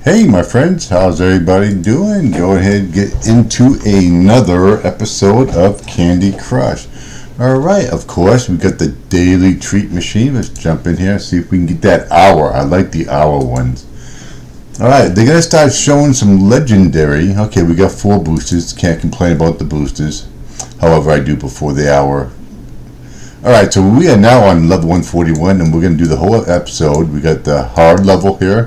Hey my friends, how's everybody doing? Go ahead and get into another episode of Candy Crush. Alright, of course, we got the daily treat machine. Let's jump in here and see if we can get that hour. I like the hour ones. Alright, they're going to start showing some legendary. Okay, we got 4 boosters. Can't complain about the boosters. However, I do before the hour. Alright, so we are now on level 141 and we're going to do the whole episode. We got the hard level here.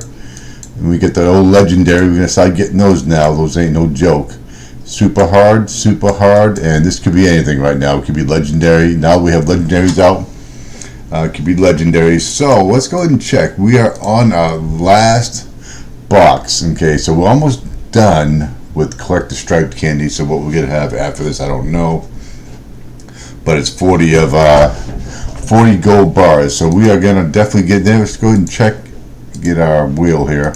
And we get the old legendary. We're going to start getting those now. Those ain't no joke. Super hard, and this could be anything right now. It could be legendary. Now we have legendaries out. It could be legendary. So let's go ahead and check. We are on our last box. Okay, so we're almost done with collect the striped candy. So what we're going to have after this, I don't know. But it's 40 gold bars. So we are going to definitely get there. Let's go ahead and check. Get our wheel here.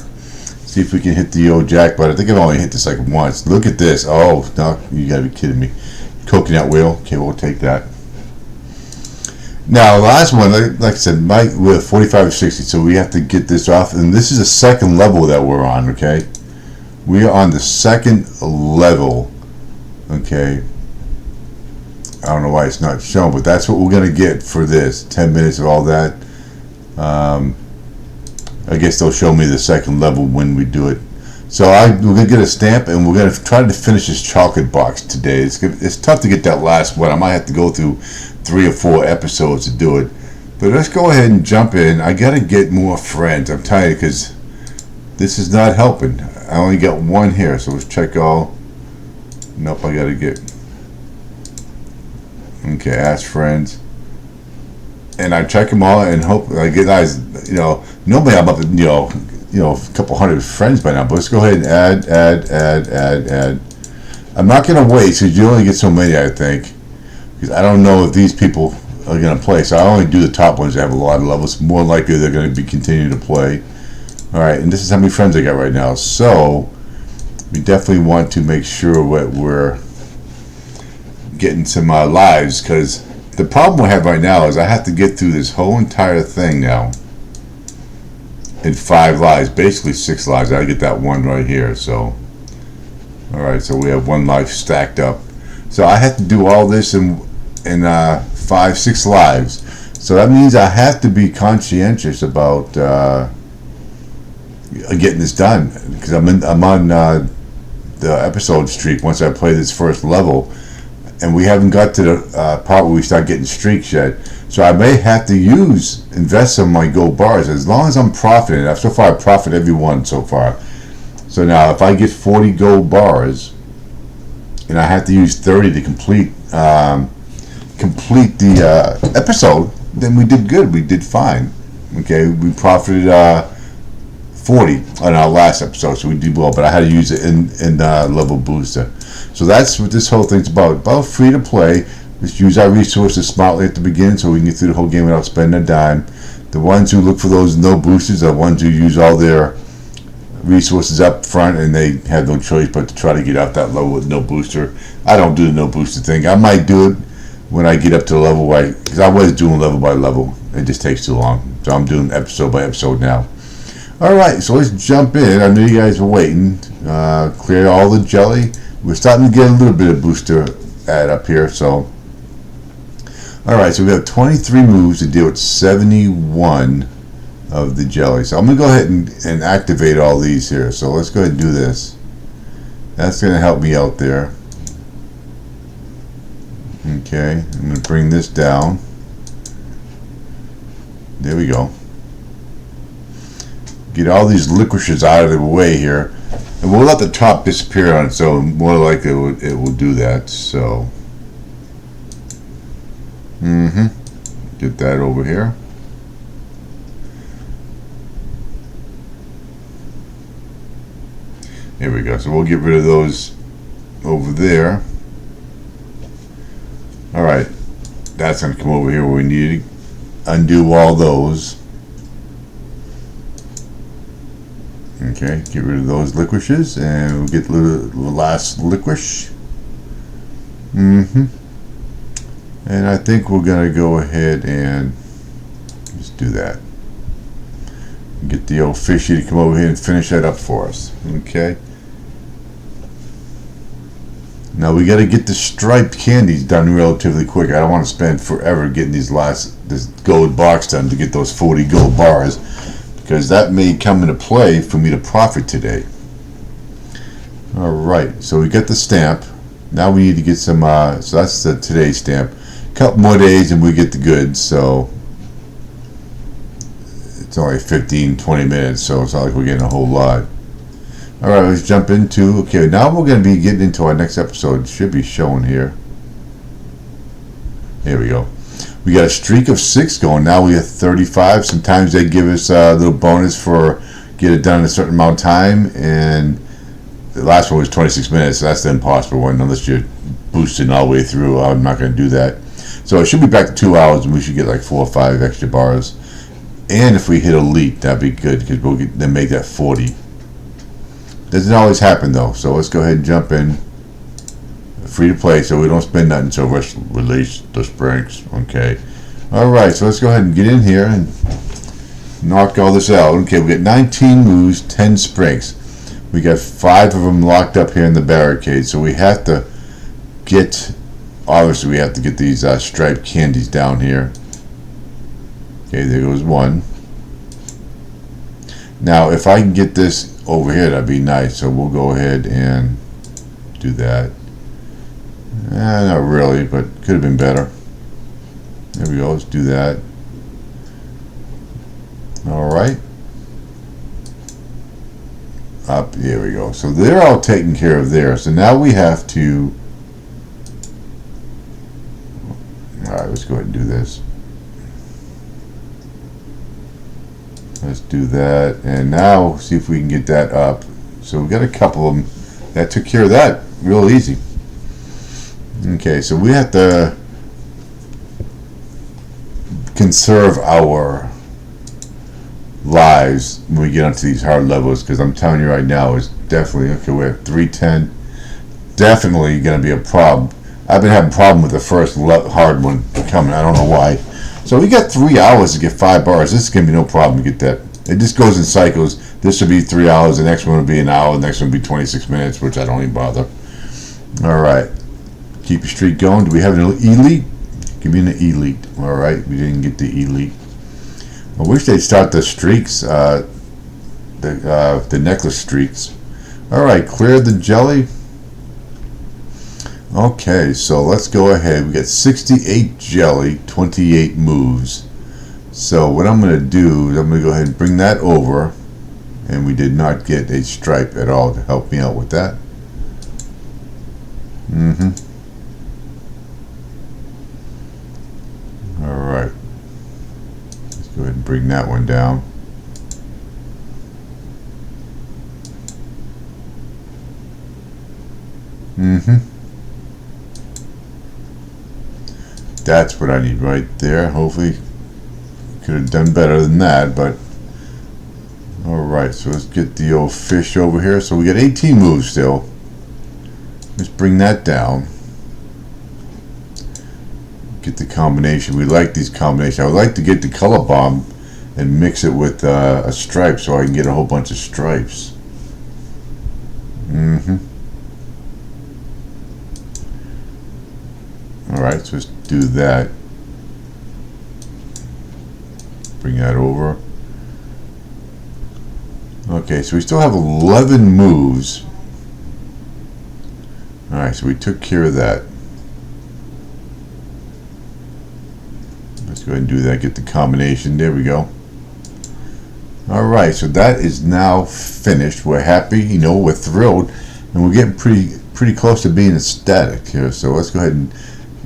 See if we can hit the old jackpot. I think I've only hit this like once. Look at this. Oh, no, you gotta be kidding me. Coconut wheel. Okay, we'll take that. Now, the last one, like I said, we're 45 or 60, so we have to get this off. And this is the second level that we're on, okay? We are on the second level, okay? I don't know why it's not shown, but that's what we're gonna get for this. 10 minutes of all that. I guess they'll show me the second level when we do it. So we're going to get a stamp and we're going to try to finish this chocolate box today. It's tough to get that last one. I might have to go through 3 or 4 episodes to do it. But let's go ahead and jump in. I got to get more friends. I'm tired because this is not helping. I only got one here. So let's check all. Nope, I got to get. Okay, ask friends. And I check them all and hope I get guys, normally I'm up to, a couple hundred friends by now, but let's go ahead and add. I'm not going to wait because you only get so many, I think, because I don't know if these people are going to play. So I only do the top ones that have a lot of levels. More likely they're going to be continuing to play. All right, and this is how many friends I got right now. So we definitely want to make sure that we're getting some lives, because the problem we have right now is I have to get through this whole entire thing now in 5 lives, basically 6 lives. I get that one right here. So, all right, so we have 1 life stacked up. So I have to do all this in 5, 6 lives. So that means I have to be conscientious about getting this done, because I'm on the episode streak once I play this first level. And we haven't got to the part where we start getting streaks yet. So I may have to invest some of my gold bars, as long as I'm profiting. So far, I profit every one so far. So now, if I get 40 gold bars, and I have to use 30 to complete the episode, then we did good. We did fine. Okay, we profited 40 on our last episode, so we did well. But I had to use it in level booster. So that's what this whole thing's about free to play. Let's use our resources smartly at the beginning so we can get through the whole game without spending a dime. The ones who look for those no boosters are the ones who use all their resources up front and they have no choice but to try to get out that level with no booster. I don't do the no booster thing. I might do it when I get up to the level because I was doing level by level. It just takes too long. So I'm doing episode by episode now. Alright, so let's jump in. I know you guys were waiting. Clear all the jelly. We're starting to get a little bit of booster add up here. So, alright, so we have 23 moves to deal with 71 of the jelly. So I'm going to go ahead and activate all these here. So let's go ahead and do this. That's going to help me out there. Okay, I'm going to bring this down. There we go. Get all these licorices out of the way here. And we'll let the top disappear on it, so more likely it will do that. So, get that over here. Here we go. So we'll get rid of those over there. All right, that's going to come over here where we need to undo all those. Okay, get rid of those licorices, and we'll get the last licorice. And I think we're going to go ahead and just do that. Get the old fishy to come over here and finish that up for us. Okay. Now we got to get the striped candies done relatively quick. I don't want to spend forever getting this gold box done to get those 40 gold bars, because that may come into play for me to profit today. Alright, so we got the stamp. Now we need to get some, so that's the today's stamp. A couple more days and we get the goods, so it's only 15-20 minutes, so it's not like we're getting a whole lot. Alright, let's jump into, okay, now we're going to be getting into our next episode. It should be showing here. Here we go. We got a streak of 6 going. Now we have 35. Sometimes they give us a little bonus for get it done in a certain amount of time, and the last one was 26 minutes, so that's the impossible one, unless you're boosting all the way through. I'm not going to do that. So it should be back to 2 hours, and we should get like 4 or 5 extra bars. And if we hit elite, that'd be good, because we'll then make that 40. Doesn't always happen though, so let's go ahead and jump in. Free to play, so we don't spend nothing, so let's release the springs. Okay. Alright, so let's go ahead and get in here and knock all this out. Okay, we got 19 moves, 10 springs. We got 5 of them locked up here in the barricade, so we have to get, obviously we have to get these striped candies down here. Okay, there goes one. Now if I can get this over here, that'd be nice, so we'll go ahead and do that. Not really, but could have been better. There we go, let's do that. Alright. Up, here we go. So they're all taken care of there. So now we have to, alright, let's go ahead and do this. Let's do that, and now see if we can get that up. So we got a couple of them that took care of that real easy. Okay, so we have to conserve our lives when we get onto these hard levels, because I'm telling you right now, it's definitely, okay, we're at 310, definitely going to be a problem. I've been having a problem with the first hard one coming, I don't know why. So we got 3 hours to get 5 bars. This is going to be no problem to get that. It just goes in cycles. This will be 3 hours, the next one will be an hour, the next one will be 26 minutes, which I don't even bother. Alright, keep your streak going. Do we have an elite? Give me an elite. Alright, we didn't get the elite. I wish they'd start the streaks, the necklace streaks. Alright, clear the jelly. Okay, so let's go ahead. We got 68 jelly, 28 moves. So what I'm going to do is I'm going to go ahead and bring that over. And we did not get a stripe at all to help me out with that. Alright. Let's go ahead and bring that one down. That's what I need right there. Hopefully could have done better than that, but alright, so let's get the old fish over here. So we got 18 moves still. Let's bring that down. Get the combination. We like these combinations. I would like to get the color bomb and mix it with a stripe so I can get a whole bunch of stripes. Alright, so let's do that. Bring that over. Okay, so we still have 11 moves. Alright, so we took care of that. Let's go ahead and do that, get the combination. There we go. Alright, so that is now finished. We're happy, you know, we're thrilled, and we're getting pretty close to being ecstatic here. So let's go ahead and,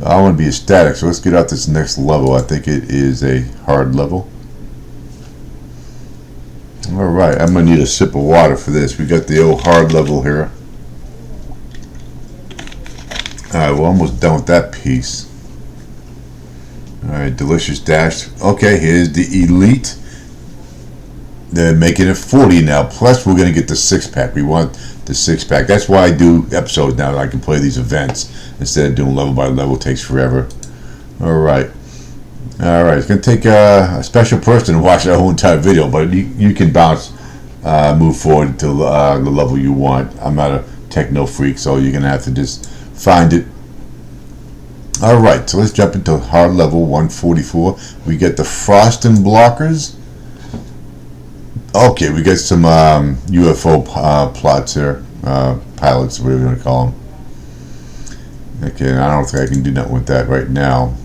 I want to be ecstatic, so let's get out this next level. I think it is a hard level. Alright, I'm going to need a sip of water for this. We got the old hard level here. Alright, we're almost done with that piece. Alright, delicious dash. Okay, here's the elite. They're making it 40 now. Plus, we're going to get the 6-pack. We want the 6-pack. That's why I do episodes now. I can play these events instead of doing level by level. It takes forever. Alright. Alright, it's going to take a special person to watch that whole entire video, but you can bounce, move forward to the level you want. I'm not a techno freak, so you're going to have to just find it. Alright, so let's jump into hard level 144. We get the frosting blockers. Okay, we get some UFO plots here, pilots, whatever you want to call them. Okay, I don't think I can do nothing with that right now.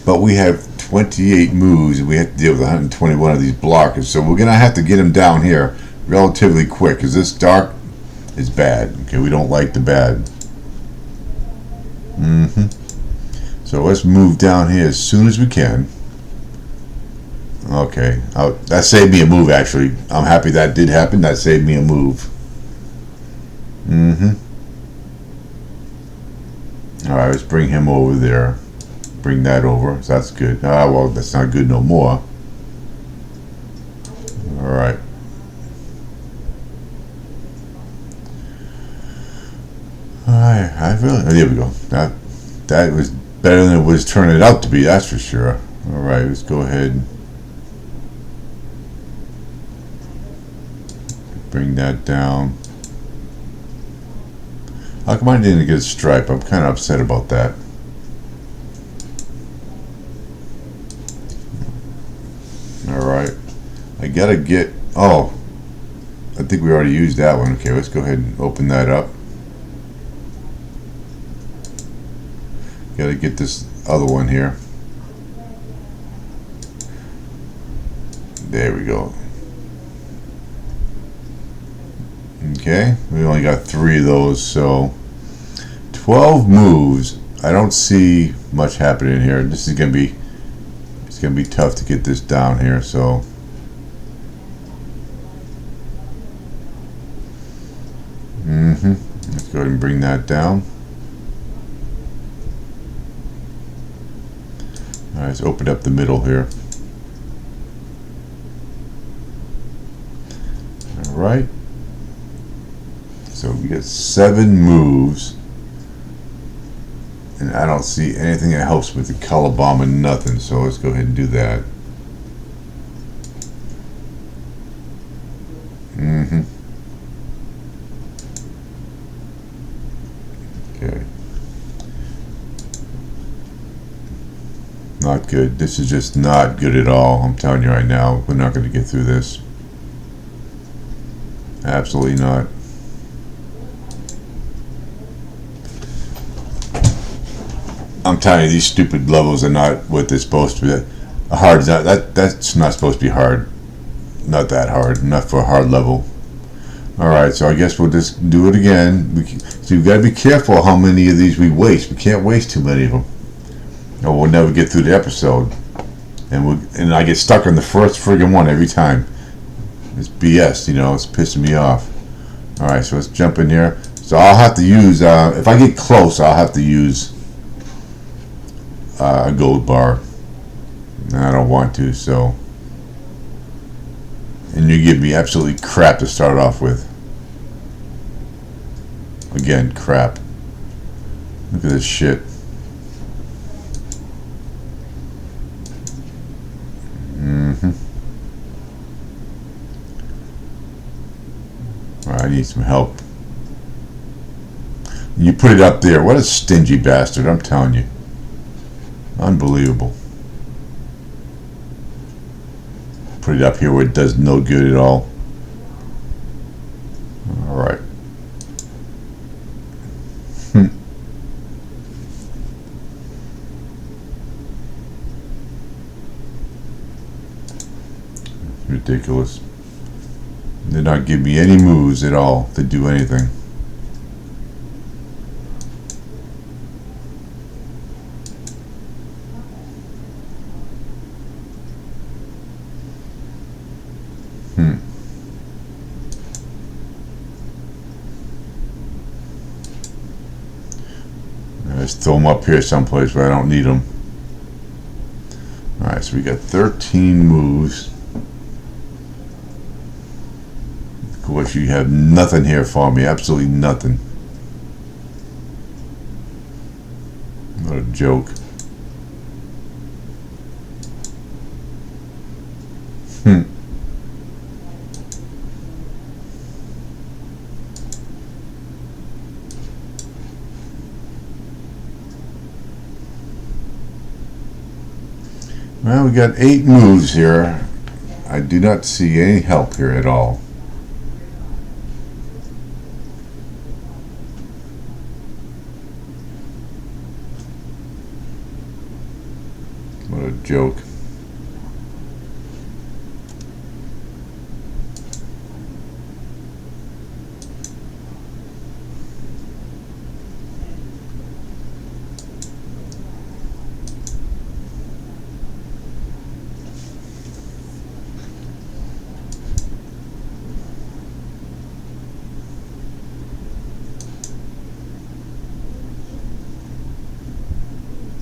But we have 28 moves, and we have to deal with 121 of these blockers. So we're going to have to get them down here relatively quick, because this dark is bad. Okay, we don't like the bad. So let's move down here as soon as we can. Okay, that saved me a move, actually. I'm happy that did happen. That saved me a move. Alright, let's bring him over there. Bring that over. So that's good. Ah, well, that's not good no more. Alright. I really... Oh, there we go. That was better than it was turning out to be, that's for sure. Alright, let's go ahead and bring that down. How come I didn't get a stripe? I'm kind of upset about that. Alright. I gotta get... Oh. I think we already used that one. Okay, let's go ahead and open that up. Gotta get this other one here. There we go. Okay, we only got 3 of those, so 12 moves. I don't see much happening here. This is gonna be tough to get this down here, so let's go ahead and bring that down. Alright, let's open up the middle here. Alright. So we get 7 moves, and I don't see anything that helps with the color bomb and nothing, so let's go ahead and do that. Okay. Not good. This is just not good at all. I'm telling you right now, we're not going to get through this. Absolutely not. I'm telling you, these stupid levels are not what they're supposed to be. Hard is not that's not supposed to be hard. Not that hard. Not for a hard level. Alright, so I guess we'll just do it again. So you've got to be careful how many of these we waste. We can't waste too many of them, or we'll never get through the episode. And I get stuck on the first friggin' one every time. It's BS, you know. It's pissing me off. Alright, so let's jump in here. So I'll have to use, if I get close, I'll have to use a gold bar. And I don't want to, so. And you give me absolutely crap to start off with. Again, crap. Look at this shit. I need some help. You put it up there. What a stingy bastard, I'm telling you. Unbelievable. Put it up here where it does no good at all. Alright. Ridiculous. They're not giving me any moves at all to do anything. Let's throw them up here someplace where I don't need them. Alright, so we got 13 moves. Of course, you have nothing here for me. Absolutely nothing. What a joke. Hmm. Well, we got 8 moves here. I do not see any help here at all. What a joke.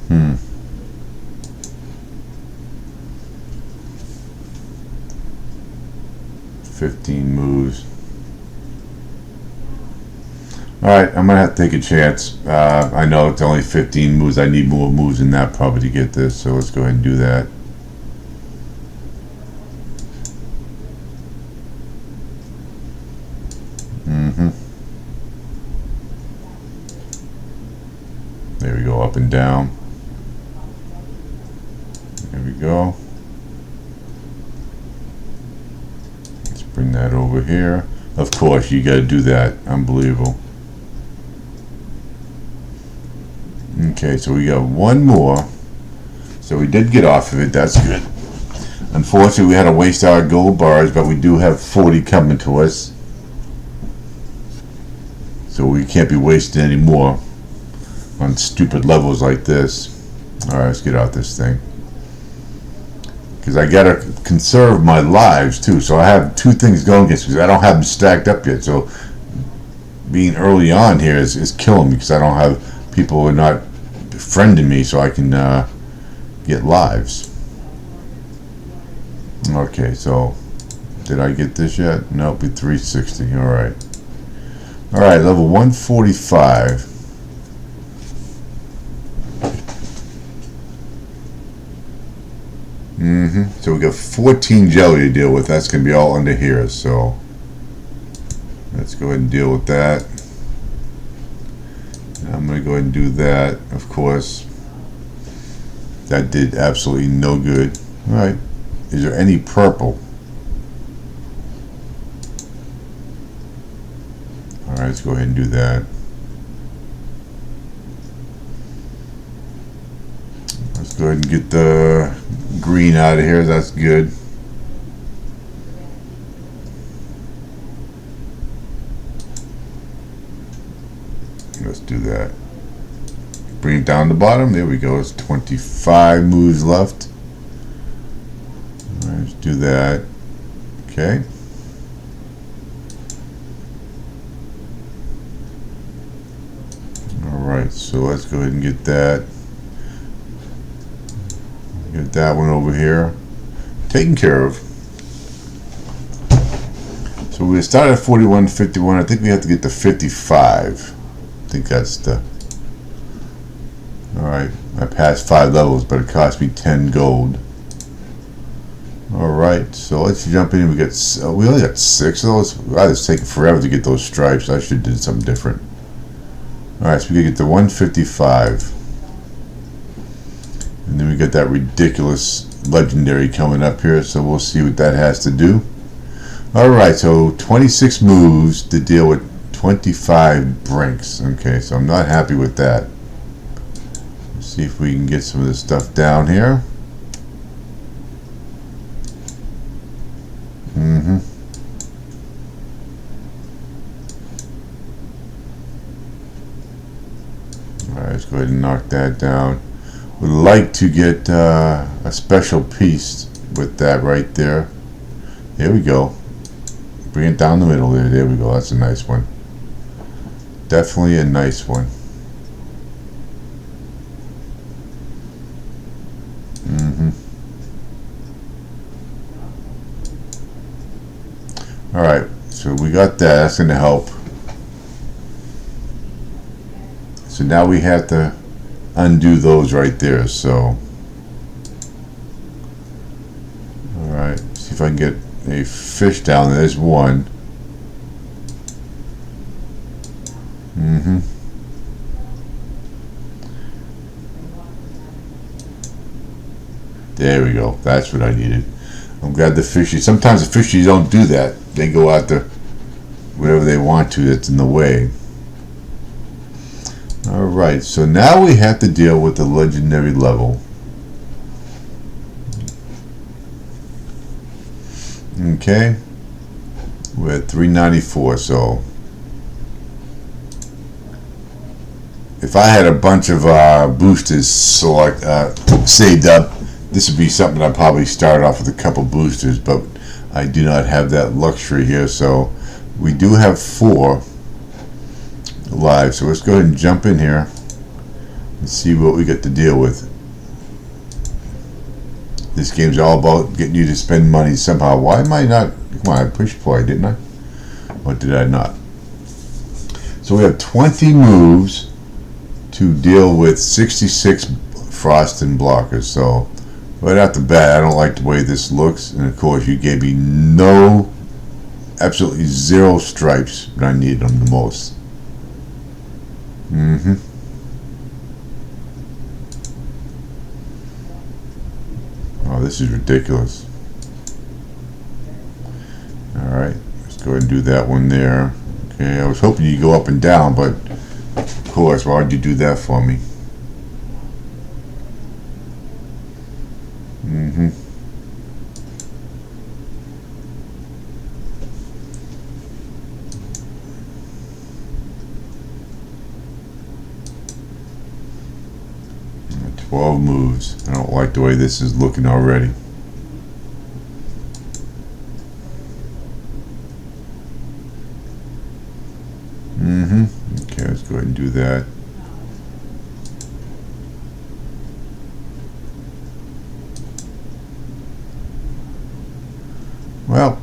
Hmm. 15 moves. Alright, I'm going to have to take a chance. I know it's only 15 moves. I need more moves than that probably to get this, so let's go ahead and do that. There we go, up and down. There we go. Let's bring that over here. Of course, you got to do that. Unbelievable. Okay, so we got one more. So we did get off of it. That's good. Unfortunately, we had to waste our gold bars, but we do have 40 coming to us. So we can't be wasting any more on stupid levels like this. Alright, let's get out this thing. Because I gotta conserve my lives too. So I have 2 things going against me because I don't have them stacked up yet. So being early on here is killing me because I don't have people who are not befriending me so I can get lives. Okay, so did I get this yet? Nope, with 360. Alright. Alright, level 145. So we got 14 jelly to deal with. That's going to be all under here. So let's go ahead and deal with that. I'm going to go ahead and do that. Of course, that did absolutely no good. Alright. Is there any purple? Alright, let's go ahead and do that. Let's go ahead and get the green out of here. That's good. Let's do that. Bring it down the bottom. There we go. It's 25 moves left. All right, let's do that. Okay. All right. So let's go ahead and get that. Get that one over here taken care of. So we started at 41.51. I think we have to get to 55. I think that's the. Alright, I passed 5 levels, but it cost me 10 gold. Alright, so let's jump in. We only got 6 of those. Wow, it's taking forever to get those stripes. I should have did something different. Alright, so we can get to 155. And then we got that ridiculous legendary coming up here, so we'll see what that has to do. Alright, so 26 moves to deal with 25 brinks. Okay, so I'm not happy with that. Let's see if we can get some of this stuff down here. Alright, let's go ahead and knock that down. Would like to get a special piece with that right there. There we go. Bring it down the middle there. There we go. That's a nice one. Definitely a nice one. Alright, so we got that. That's going to help. So now we have to undo those right there. So alright, see if if I can get a fish down there. There's one. There we go. That's what I needed. I'm glad the fishies. Sometimes the fishies don't do that. They go out there whatever they want to that's in the way. Alright, so now we have to deal with the legendary level. Okay. We're at 394, so if I had a bunch of boosters saved up, this would be something I'd probably start off with a couple boosters, but I do not have that luxury here, so we do have 4 live, so let's go ahead and jump in here and see what we got to deal with. This game's all about getting you to spend money somehow. Why am I not? Come on, I pushed play, didn't I? Or did I not? So we have 20 moves to deal with 66 frost and blockers. So right off the bat, I don't like the way this looks. And of course, you gave me absolutely 0 stripes when I needed them the most. Oh, this is ridiculous. Alright, let's go ahead and do that one there. Okay, I was hoping you'd go up and down, but of course, why'd you do that for me? 12 moves. I don't like the way this is looking already. Okay, let's go ahead and do that. Well,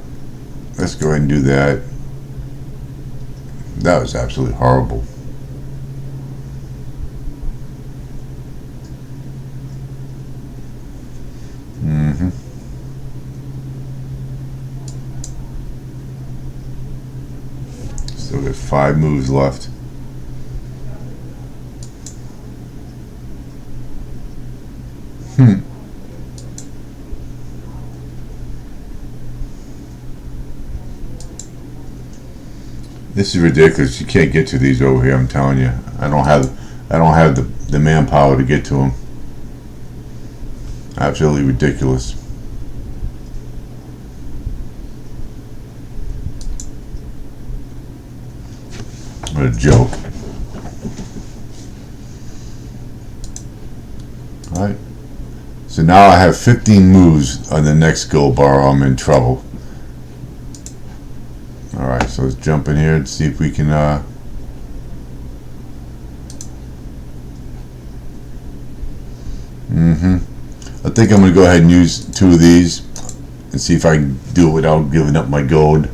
let's go ahead and do that. That was absolutely horrible. Still got 5 moves left. This is ridiculous. You can't get to these over here. I'm telling you. I don't have the manpower to get to them. Absolutely ridiculous. What a joke. Alright. So now I have 15 moves on the next gold bar. I'm in trouble. Alright, so let's jump in here and see if we can I think I'm going to go ahead and use 2 of these and see if I can do it without giving up my gold.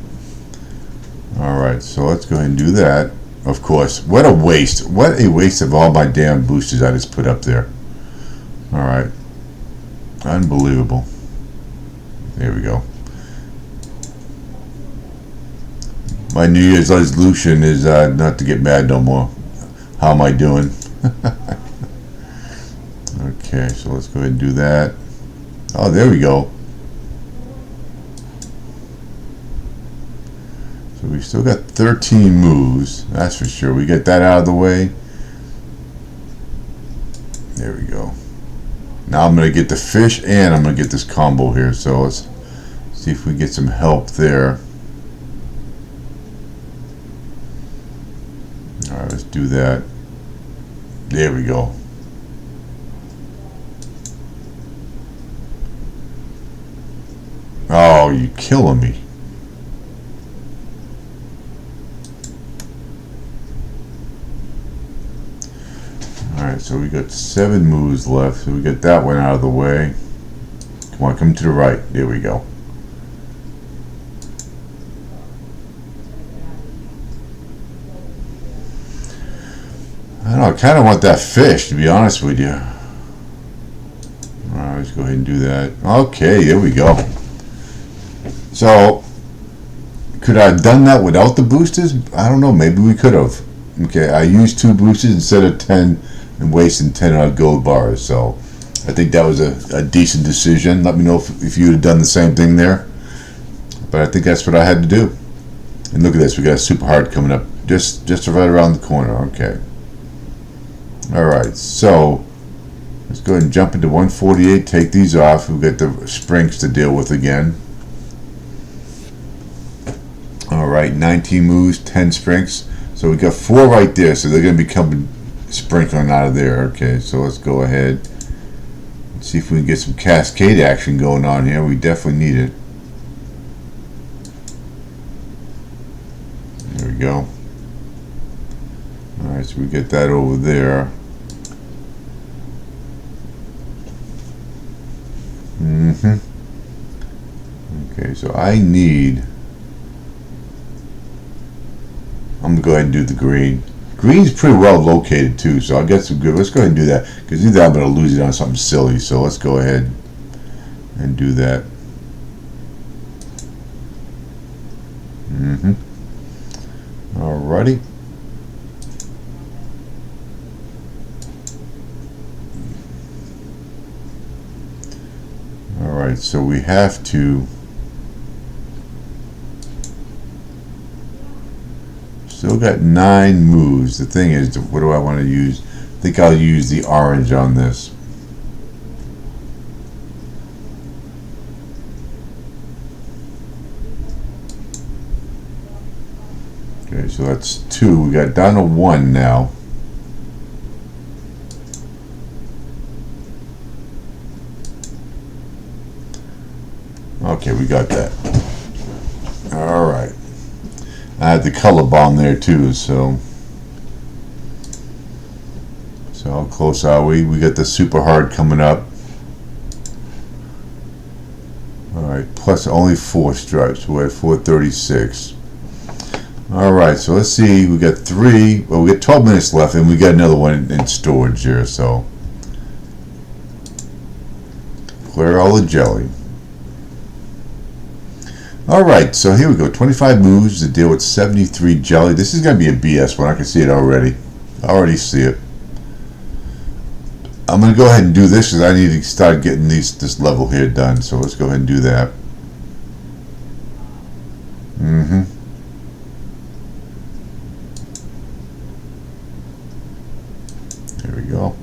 Alright, so let's go ahead and do that. Of course, what a waste. What a waste of all my damn boosters I just put up there. Alright. Unbelievable. There we go. My New Year's resolution is not to get mad no more. How am I doing? Okay, so let's go ahead and do that. Oh, there we go. So we still got 13 moves. That's for sure. We get that out of the way. There we go. Now I'm going to get the fish and I'm going to get this combo here. So let's see if we get some help there. Alright, let's do that. There we go. Oh, you're killing me. Alright, so we got 7 moves left. So we get that one out of the way. Come on, come to the right. There we go. I don't know, I kind of want that fish, to be honest with you. Alright, let's go ahead and do that. Okay, there we go. So could I have done that without the boosters? I don't know. Maybe we could have. Okay, I used 2 boosters instead of 10 and wasting 10 odd gold bars. So I think that was a decent decision. Let me know if you would have done the same thing there. But I think that's what I had to do. And look at this. We got a super hard coming up just right around the corner. Okay. All right. So let's go ahead and jump into 148. Take these off. We've got the springs to deal with again. All right. 19 moves, 10 springs. So we got 4 right there. So they're going to be coming sprinkling out of there. Okay. So let's go ahead and see if we can get some cascade action going on here. We definitely need it. There we go. Alright, so we get that over there. Okay, so I'm going to go ahead and do the green. Green's pretty well located too, so I'll get some good. Let's go ahead and do that, because either I'm going to lose it on something silly, so let's go ahead and do that. Alrighty. Alright, so we have to still got 9 moves. The thing is, what do I want to use? I think I'll use the orange on this. Okay, so that's 2. We got down to 1 now. Okay, we got that. Alright. I had the color bomb there too, so how close are we? We got the super hard coming up. Alright, plus only 4 stripes. We're at 436. Alright, so let's see. We got 3. Well, we got 12 minutes left, and we got another one in storage here, so clear all the jelly. Alright, so here we go. 25 moves to deal with 73 jelly. This is going to be a BS one. I can see it already. I already see it. I'm going to go ahead and do this because I need to start getting this level here done. So let's go ahead and do that. There we go.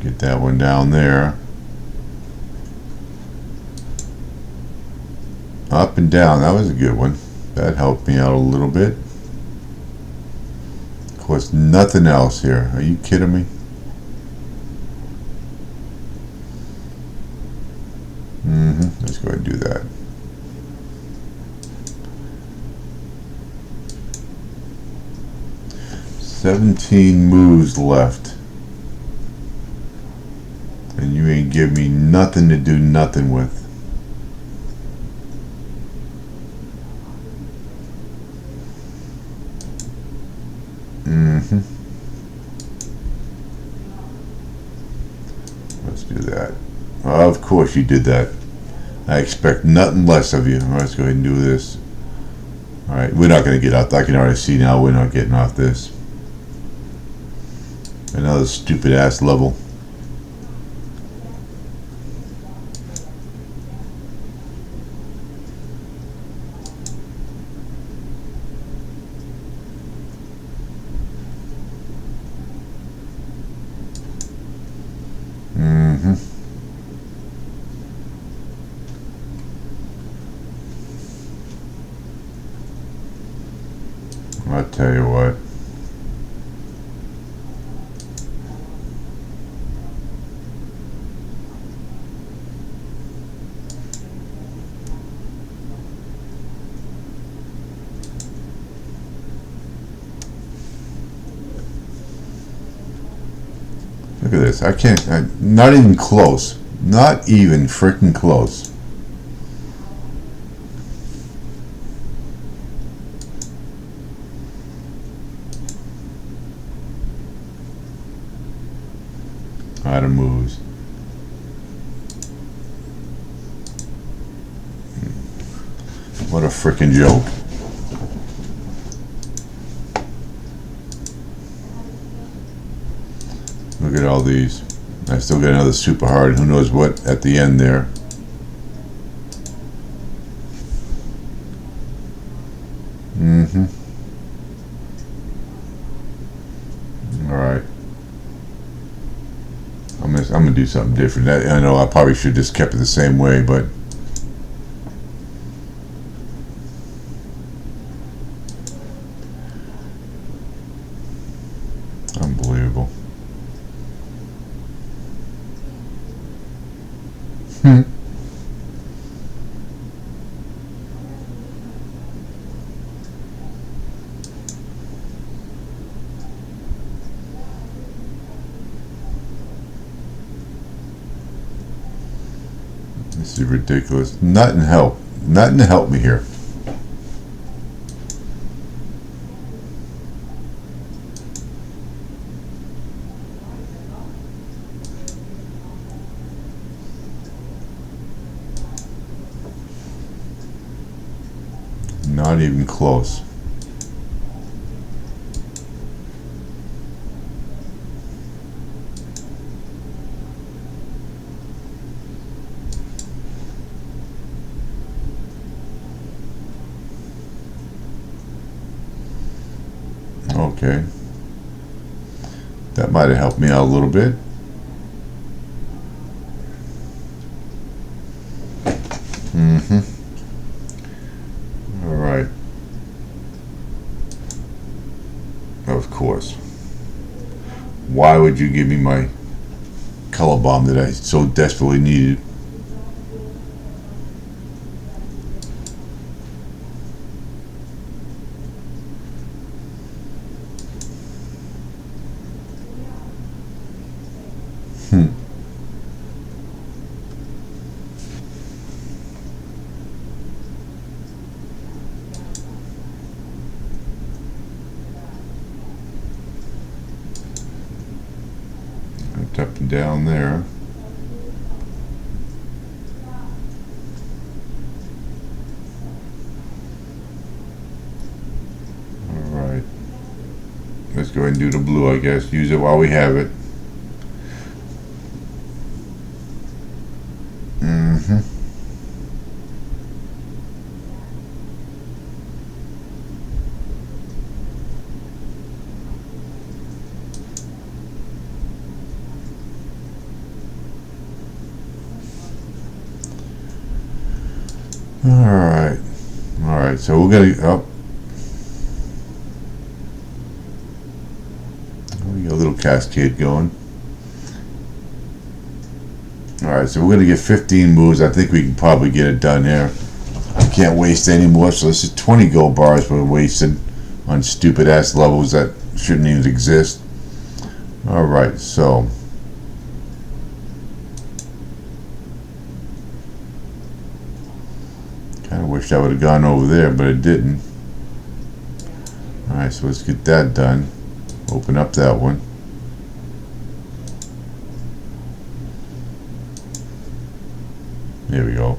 Get that one down there. Up and down, that was a good one. That helped me out a little bit. Of course, nothing else here. Are you kidding me? Let's go ahead and do that. $17 moves left. And you ain't give me nothing to do nothing with. Let's do that. Of course you did that. I expect nothing less of you. All right, let's go ahead and do this. Alright, we're not going to get out. I can already see now we're not getting off this. Another stupid ass level. I'll tell you what. Look at this. I can't. Not even close. Not even freaking close. Out of moves. freaking joke. Look at all these. I still got another super hard. Who knows what at the end there. Alright. I'm gonna do something different. I know I probably should have just kept it the same way, but unbelievable. This is ridiculous. Nothing to help me here. Not even close. Okay. That might have helped me out a little bit. Alright. Of course. Why would you give me my color bomb that I so desperately needed? Up and down there. Alright. Let's go ahead and do the blue, I guess. Use it while we have it. Alright, so we're gonna we got a little cascade going. Alright, so we're gonna get 15 moves. I think we can probably get it done here. I can't waste any more, so this is 20 gold bars we're wasted on stupid ass levels that shouldn't even exist. Alright, so I wish I would have gone over there, but it didn't. Alright, so let's get that done. Open up that one. There we go.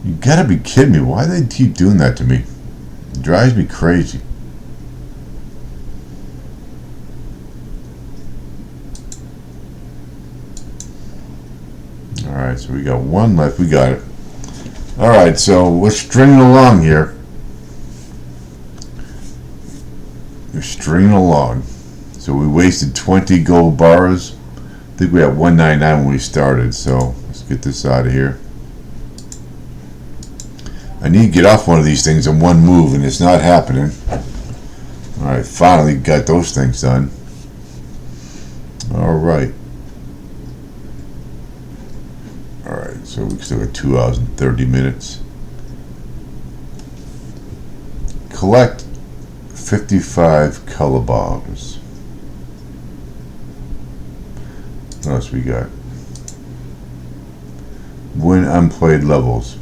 You gotta be kidding me. Why do they keep doing that to me? It drives me crazy. Alright, so we got one left. We got it. Alright, so we're stringing along here. We're stringing along. So we wasted 20 gold bars. I think we had 199 when we started, so let's get this out of here. I need to get off one of these things in one move, and it's not happening. Alright, finally got those things done. Alright. Alright, so we still got 2 hours and 30 minutes. Collect 55 color bars. What else we got? Win unplayed levels.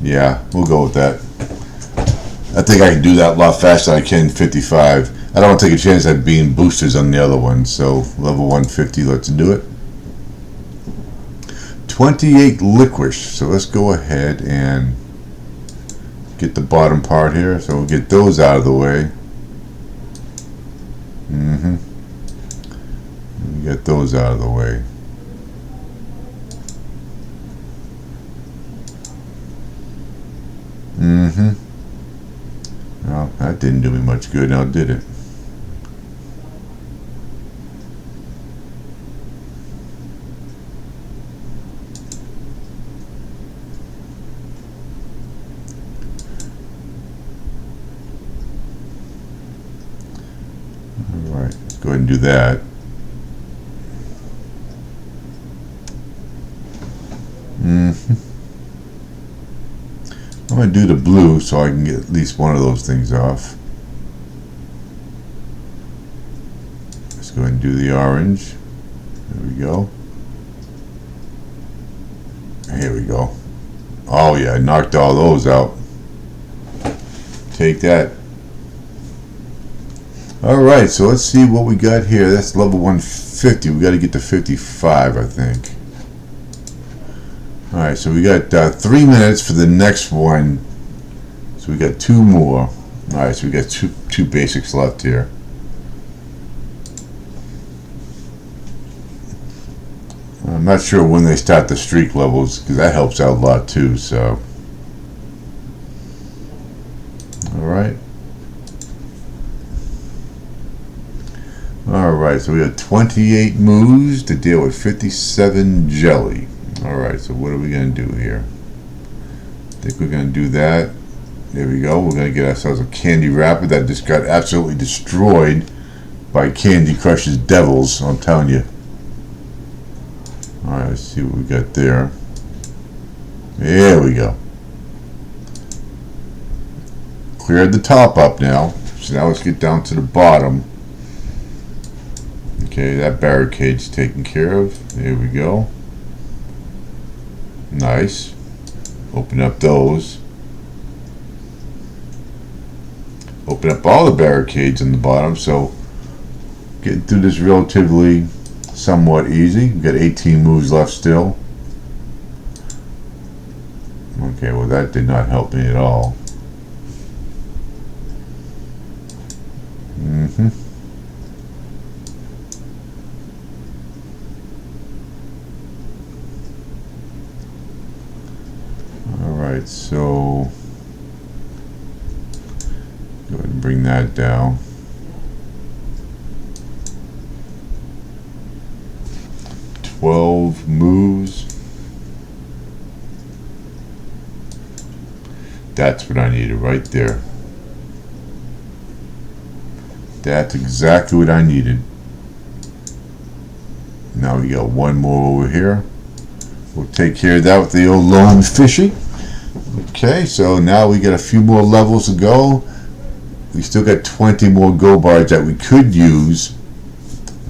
Yeah, we'll go with that. I think I can do that a lot faster than I can 55. I don't want to take a chance at being boosters on the other one. So level 150, let's do it. 28 licorice. So let's go ahead and get the bottom part here. So we'll get those out of the way. Get those out of the way. Well, that didn't do me much good, now did it? Alright, let's go ahead and do that. I'm going to do the blue so I can get at least one of those things off. Let's go ahead and do the orange. There we go. Here we go. Oh yeah, I knocked all those out. Take that. Alright, so let's see what we got here. That's level 150. We got to get to 55, I think. Alright, so we got 3 minutes for the next one. So we got 2 more. Alright, so we got two basics left here. I'm not sure when they start the streak levels, because that helps out a lot too, so. Alright. Alright, so we have 28 moves to deal with 57 jelly. Alright, so what are we going to do here? I think we're going to do that. There we go. We're going to get ourselves a Candy Wrapper that just got absolutely destroyed by Candy Crush's devils, I'm telling you. Alright, let's see what we got there. There we go. Cleared the top up now. So now let's get down to the bottom. Okay, that barricade's taken care of. There we go. Nice. Open up those. Open up all the barricades in the bottom, so getting through this relatively somewhat easy. We've got 18 moves left still. Okay, well that did not help me at all. Alright, so go ahead and bring that down. Moves. That's what I needed right there. That's exactly what I needed. Now we got one more over here. We'll take care of that with the old lone fishy. Okay, so now we got a few more levels to go. We still got 20 more go bars that we could use.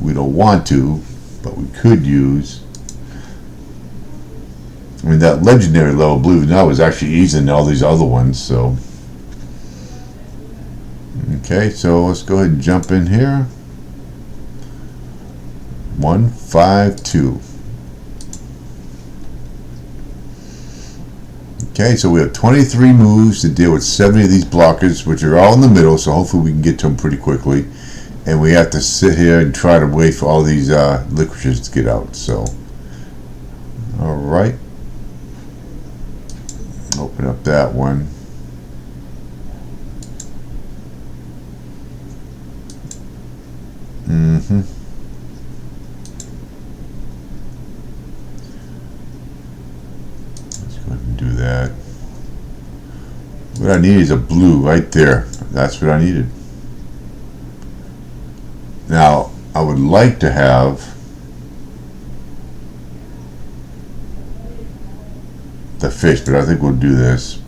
We don't want to, but we could use. I mean, that legendary level blue now is actually easier than all these other ones, so. Okay, so let's go ahead and jump in here. 152. Okay, so we have 23 moves to deal with 70 of these blockers, which are all in the middle, so hopefully we can get to them pretty quickly. And we have to sit here and try to wait for all these licorices to get out, so. Alright. Open up that one. Let's go ahead and do that. What I need is a blue right there. That's what I needed. Now, I would like to have the fish, but I think we'll do this.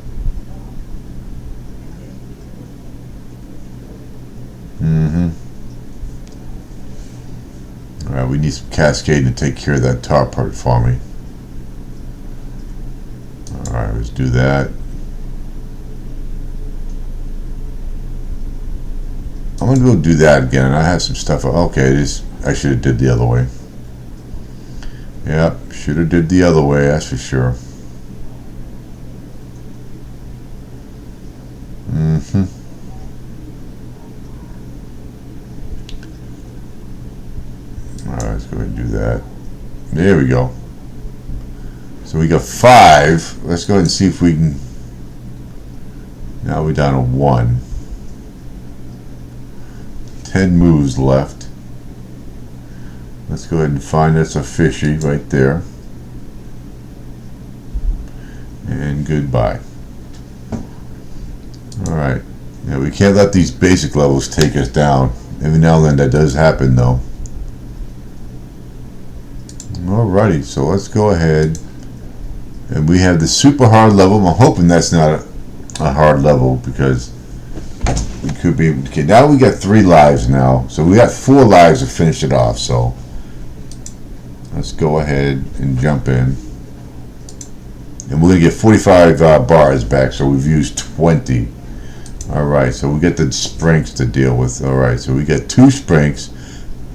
Alright, we need some cascade to take care of that top part for me. Alright, let's do that. I'm gonna go do that again. I have some stuff. Okay, this I should have did the other way. Yep, should have did the other way. That's for sure. Alright, let's go ahead and do that. There we go. So we got 5. Let's go ahead and see if we can. Now we're down to 1. 10 moves left. Let's go ahead and find us a fishy right there. And goodbye. Alright. Yeah, we can't let these basic levels take us down. Every now and then that does happen though. Alrighty, so let's go ahead. And we have the super hard level. I'm hoping that's not a hard level because we could be. Okay, now we got 3 lives now. So we got 4 lives to finish it off. So let's go ahead and jump in. And we're going to get 45 bars back. So we've used 20. Alright, so we get the sprinks to deal with. Alright, so we got 2 sprinks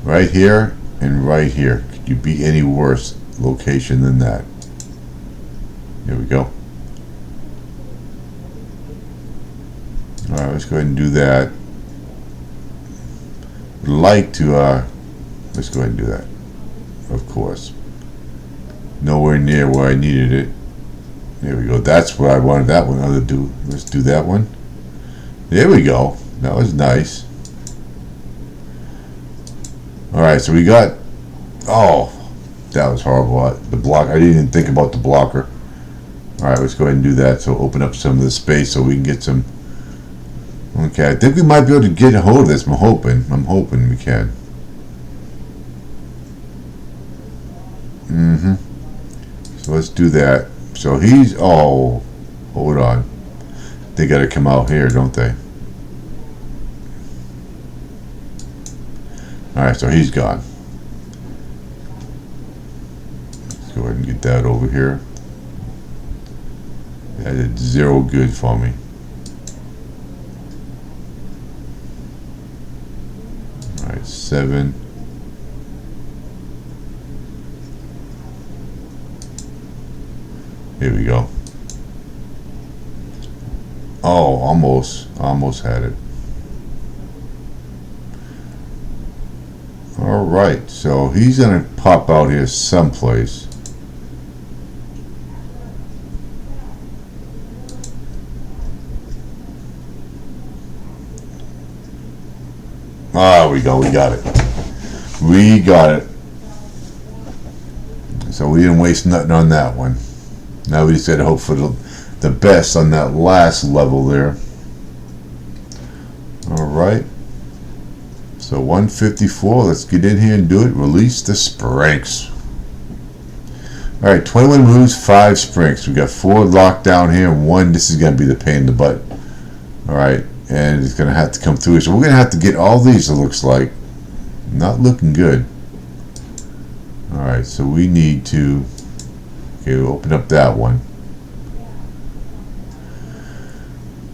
right here and right here. Could you be any worse location than that? Here we go. Alright, let's go ahead and do that. Would like to, let's go ahead and do that. Of course. Nowhere near where I needed it. There we go. That's where I wanted that one to do. Let's do that one. There we go. That was nice. Alright, so we got. Oh, that was horrible. The block. I didn't even think about the blocker. Alright, let's go ahead and do that. So open up some of the space so we can get some. Okay, I think we might be able to get a hold of this. I'm hoping we can. So let's do that. So he's. Oh, hold on. They got to come out here, don't they? Alright, so he's gone. Let's go ahead and get that over here. That did 0 good for me. Alright, 7. Here we go. Oh, almost had it. Alright, so he's gonna pop out here someplace. Ah, we got it. We got it. So we didn't waste nothing on that one. Now we just gotta hope for the best on that last level there. Alright. So 154, let's get in here and do it. Release the sprinks. Alright, 21 moves, 5 sprinks. We got 4 locked down here, and 1, this is going to be the pain in the butt. Alright, and it's going to have to come through. So we're going to have to get all these, it looks like. Not looking good. Alright, so we need to... Okay, we'll open up that one.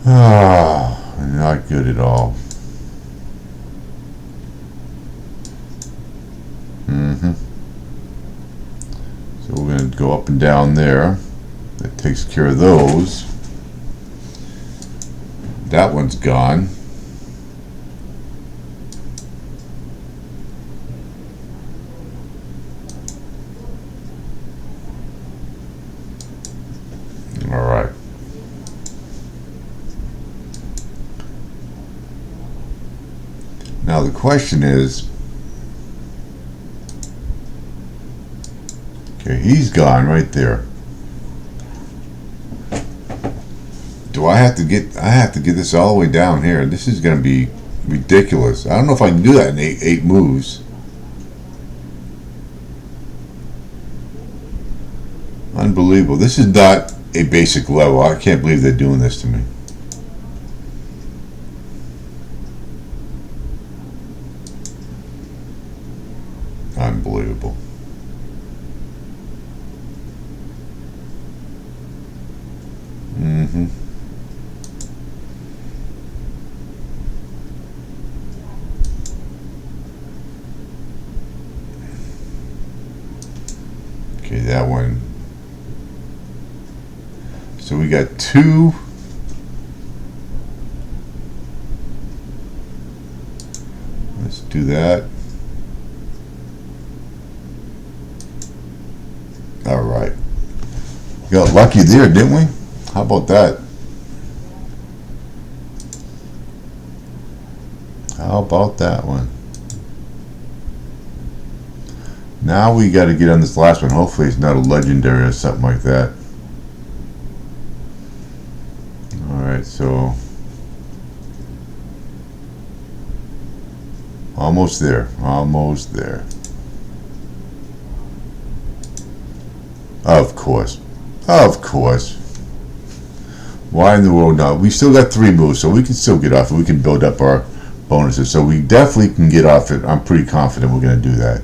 Ah, not good at all. So we're going to go up and down there. That takes care of those. That one's gone. All right. Now the question is, okay, he's gone right there. Do I have to get this all the way down here? This is going to be ridiculous. I don't know if I can do that in eight moves. Unbelievable. This is not a basic level. I can't believe they're doing this to me. Unbelievable. Okay, that one. So we got 2. Let's do that. All right. Got lucky there, didn't we? How about that? How about that one? Now we got to get on this last one. Hopefully it's not a legendary or something like that. Alright, so almost there. Almost there. Of course. Of course. Why in the world not? We still got 3 moves, so we can still get off it. We can build up our bonuses. So we definitely can get off it. I'm pretty confident we're going to do that.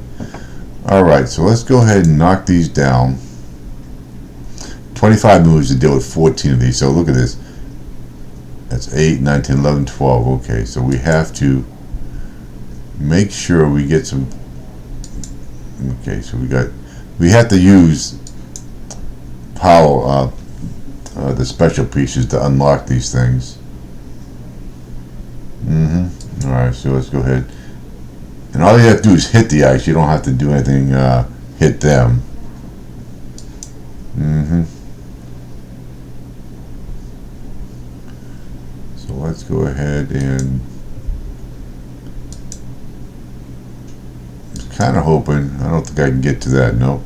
Alright, so let's go ahead and knock these down. 25 moves to deal with 14 of these. So look at this. That's 8, 9, 10, 11, 12. Okay, so we have to make sure we get some. Okay, so we have to use power, the special pieces to unlock these things. Alright, so let's go ahead. And all you have to do is hit the ice. You don't have to do anything, hit them. So let's go ahead and I'm kind of hoping. I don't think I can get to that. Nope.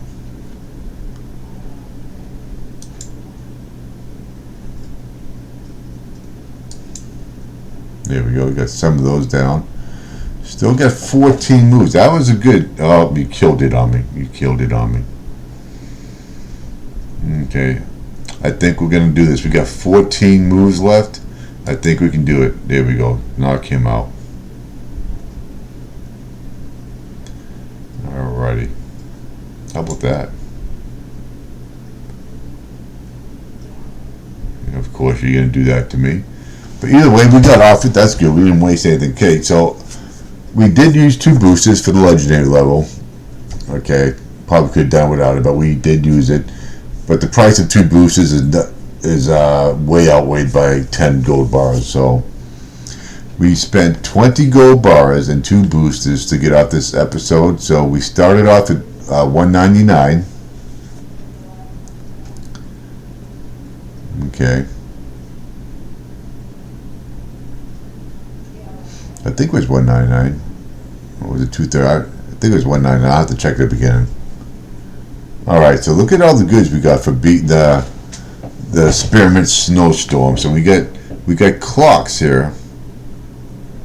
There we go. We got some of those down. Still got 14 moves. That was a good. Oh, you killed it on me. You killed it on me. Okay. I think we're going to do this. We got 14 moves left. I think we can do it. There we go. Knock him out. Alrighty. How about that? And of course, you're going to do that to me. But either way, we got off it. That's good. We didn't waste anything. Okay, so we did use 2 boosters for the legendary level. Okay, probably could have done without it, but we did use it. But the price of 2 boosters is way outweighed by 10 gold bars. So we spent 20 gold bars and 2 boosters to get off this episode. So we started off at 199. Okay. I think it was 199. Or was it 230? I think it was 199. I'll have to check at the beginning. Alright, so look at all the goods we got for beating the Spearmint Snowstorm. So we got clocks here.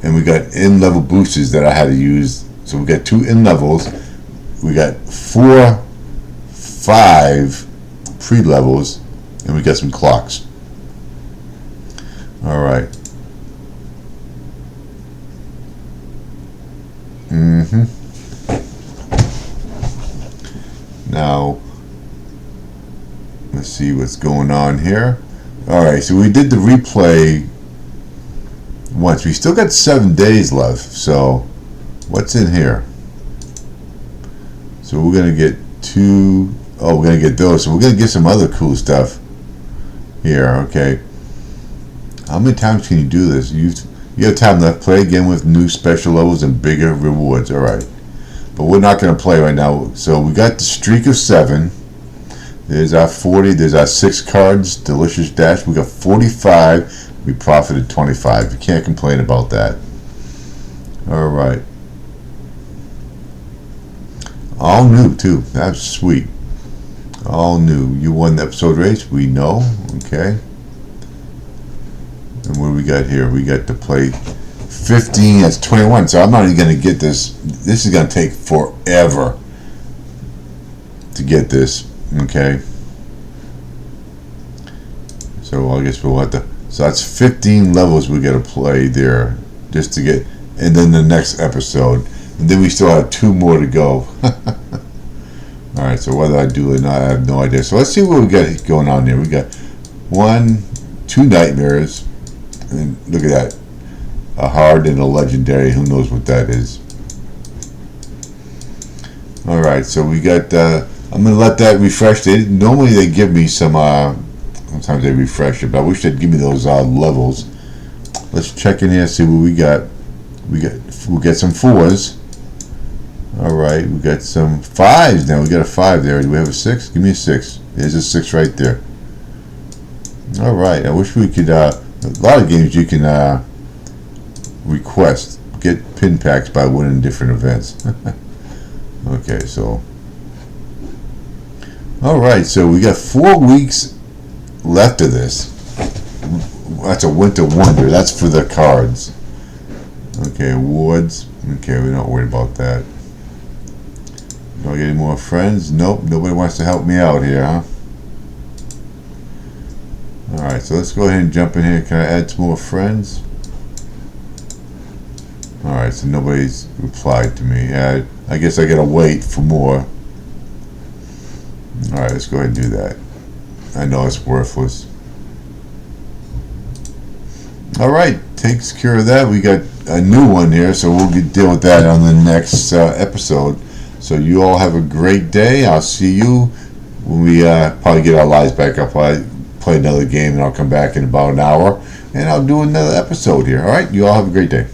And we got in-level boosters that I had to use. So we got 2 in-levels. We got 4, 5 pre-levels. And we got some clocks. Alright. Now, let's see what's going on here. Alright, so we did the replay once. We still got 7 days left. So, what's in here? So we're going to get 2. Oh, we're going to get those. So we're going to get some other cool stuff here. Okay. How many times can you do this? You have time left. Play again with new special levels and bigger rewards. Alright. But we're not going to play right now. So we got the streak of 7. There's our 40. There's our 6 cards. Delicious Dash. We got 45. We profited 25. You can't complain about that. Alright. All new too. That's sweet. All new. You won the episode race. We know. Okay. And what do we got here? We got to play 15. That's 21. So I'm not even going to get this. This is going to take forever to get this. Okay. So I guess we'll have to. So that's 15 levels we got to play there just to get. And then the next episode. And then we still have 2 more to go. Alright, so whether I do it or not, I have no idea. So let's see what we got going on here. We got 1, 2 nightmares. And look at that. A hard and a legendary. Who knows what that is. Alright, so we got a I'm gonna let that refresh. Normally they give me some. Sometimes they refresh it, but I wish they'd give me those levels. Let's check in here, see what we got. We get some 4s. All right, we got some 5s now. We got a 5 there. Do we have a 6? Give me a 6. There's a 6 right there. All right. I wish we could. A lot of games you can request get pin packs by winning different events. Okay, so. All right, so we got 4 weeks left of this. That's a winter wonder. That's for the cards. Okay, awards. Okay, we're not worried about that. Do I get any more friends? Nope, nobody wants to help me out here, huh? Alright, so let's go ahead and jump in here. Can I add some more friends? Alright, so nobody's replied to me. I guess I gotta wait for more. Alright, let's go ahead and do that. I know it's worthless. Alright, takes care of that. We got a new one here, so we'll deal with that on the next episode. So you all have a great day. I'll see you when we probably get our lives back up. I'll play another game and I'll come back in about an hour and I'll do another episode here. Alright, you all have a great day.